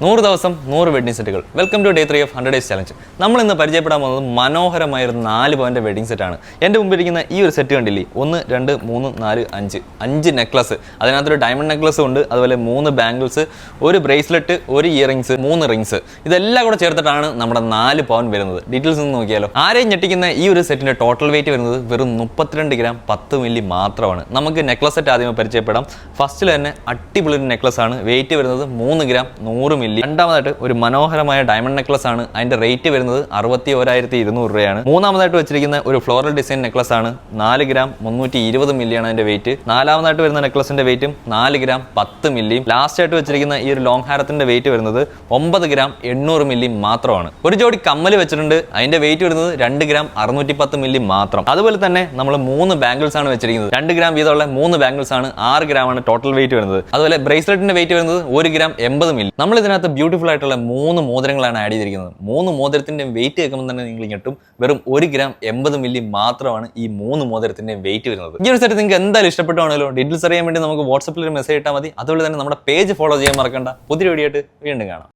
100 ദിവസം 100 വെഡിങ് സെറ്റുകൾ. Welcome to day 3 of 100 days challenge. നമ്മൾ ഇന്ന് പരിചയപ്പെടാൻ പോകുന്നത് മനോഹരമായ ഒരു 4 പവൻ്റെ വെഡിങ് സെറ്റാണ്. എൻ്റെ മുമ്പിരിക്കുന്ന ഈ ഒരു സെറ്റ് കണ്ടില്ലേ, 1 2 3 4 5 നെക്ലസ്, അതിനകത്തൊരു ഡയമണ്ട് നെക്ലസ് ഉണ്ട്, അതുപോലെ 3 ബാംഗിൾസ്, ഒരു ബ്രേസ്ലെറ്റ്, ഒരു ഇയറിംഗ്സ്, 3 റിങ്സ്, ഇതെല്ലാം കൂടെ ചേർത്തിട്ടാണ് നമ്മുടെ 4 പവൻ വരുന്നത്. ഡീറ്റെയിൽസ് ഒന്ന് നോക്കിയാലോ. ആരെയും ഞെട്ടിക്കുന്ന ഈ ഒരു സെറ്റിന്റെ ടോട്ടൽ വെയിറ്റ് വരുന്നത് വെറും 32 ഗ്രാം 10 മില്ലി മാത്രമാണ്. നമുക്ക് നെക്ലസ് സെറ്റ് ആദ്യമേ പരിചയപ്പെടാം. ഫസ്റ്റിൽ തന്നെ അടിപൊളി ഒരു നെക്ലസ് ആണ്. വെയിറ്റ് വരുന്നത് 3 ഗ്രാം 100 മില്ലി. രണ്ടാമതായിട്ട് ഒരു മനോഹരമായ ഡയമണ്ട് നെക്ലസ് ആണ്. അതിന്റെ റേറ്റ് വരുന്നത് 61,200 രൂപയാണ്. മൂന്നാമതായിട്ട് വെച്ചിരിക്കുന്ന ഒരു ഫ്ലോറൽ ഡിസൈൻ നെക്ലസ് ആണ്. 4 ഗ്രാം 320 മില്ലിയാണ് അതിന്റെ വെയിറ്റ്. നാലാമതായിട്ട് വരുന്ന നെക്ലസിന്റെ വെയിറ്റും 4 ഗ്രാം 10 മില്ലിയും. ലാസ്റ്റ് ആയിട്ട് വെച്ചിരിക്കുന്ന ഈ ഒരു ലോങ് ഹാരത്തിന്റെ വെയിറ്റ് വരുന്നത് 9 ഗ്രാം 800 മില്ലി മാത്രമാണ്. ഒരു ജോഡി കമ്മൽ വെച്ചിട്ടുണ്ട്. അതിന്റെ വെയിറ്റ് വരുന്നത് 2 ഗ്രാം 610 മില്ലി മാത്രം. അതുപോലെ തന്നെ നമ്മൾ 3 ബാംഗിൾസ് ആണ് വെച്ചിരിക്കുന്നത്. 2 ഗ്രാം വീതമുള്ള 3 ബാംഗിൾസ് ആണ്. 6 ഗ്രാം ആണ് ടോട്ടൽ വെയിറ്റ് വരുന്നത്. അതുപോലെ ബ്രേസ്ലെറ്റിന്റെ വെയിറ്റ് വരുന്നത് 1 ഗ്രാം 80 മില്ലി. നമ്മൾ ഇതിനകത്ത് ബ്യൂട്ടിഫുൾ ആയിട്ടുള്ള 3 മോതിരങ്ങളാണ് ആഡ് ചെയ്തിരിക്കുന്നത്. 3 മോതിരത്തിന്റെ വെയിറ്റ് കേൾക്കുമ്പോൾ തന്നെ നിങ്ങൾ ഞെട്ടും. വെറും 1 ഗ്രാം 80 മില്ലി മാത്രമാണ് ഈ 3 മോതിരത്തിന്റെ വെയിറ്റ് വരുന്നത്. ഈ ഒരു സെറ്റ് നിങ്ങൾക്ക് എന്തായാലും ഇഷ്ടപ്പെട്ടാണല്ലോ. ഡീറ്റെയിൽസ് അറിയാൻ വേണ്ടി നമുക്ക് വാട്സപ്പിൽ ഒരു മെസ്സേജ് ഇട്ടാൽ മതി. അതുപോലെ തന്നെ നമ്മുടെ പേജ് ഫോളോ ചെയ്യാൻ മറക്കണ്ട. പുതിയ വീഡിയോ ആയിട്ട് വീണ്ടും കാണാം.